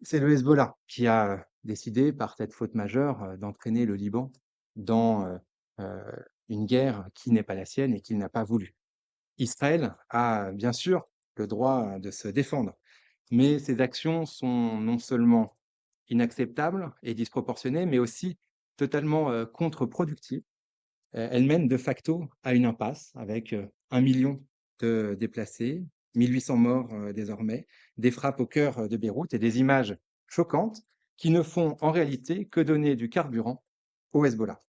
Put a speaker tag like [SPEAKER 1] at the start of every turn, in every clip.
[SPEAKER 1] C'est le Hezbollah qui a, décidé par cette faute majeure, d'entraîner le Liban dans, une guerre qui n'est pas la sienne et qu'il n'a pas voulu. Israël a bien sûr le droit de se défendre, mais ces actions sont non seulement inacceptables et disproportionnées, mais aussi totalement, contre-productives. Elles mènent de facto à une impasse avec, 1 000 000 de déplacés, 1 800 morts, désormais, des frappes au cœur, de Beyrouth et des images choquantes qui ne font en réalité que donner du carburant au Hezbollah.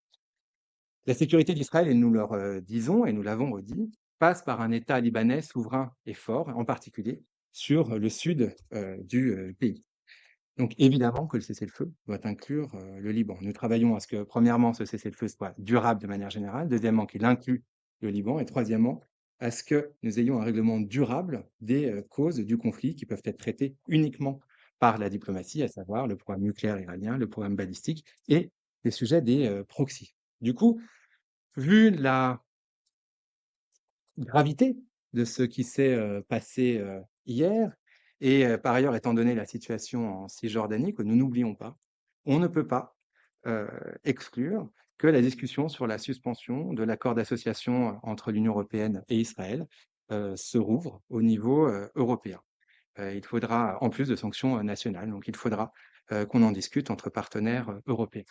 [SPEAKER 1] La sécurité d'Israël, et nous leur, disons et nous l'avons redit, passe par un État libanais souverain et fort, en particulier sur le sud, du, pays. Donc évidemment que le cessez-le-feu doit inclure, le Liban. Nous travaillons à ce que, premièrement, ce cessez-le-feu soit durable de manière générale, deuxièmement, qu'il inclue le Liban et troisièmement, à ce que nous ayons un règlement durable des, causes du conflit qui peuvent être traitées uniquement par la diplomatie, à savoir le programme nucléaire iranien, le programme balistique et les sujets des, proxys. Du coup, vu la gravité de ce qui s'est, passé, hier et par ailleurs, étant donné la situation en Cisjordanie que nous n'oublions pas, on ne peut pas, heu, exclure que la discussion sur la suspension de l'accord d'association entre l'Union européenne et Israël, se rouvre au niveau, européen. Il faudra en plus de sanctions, nationales, donc il faudra, qu'on en discute entre partenaires, européens.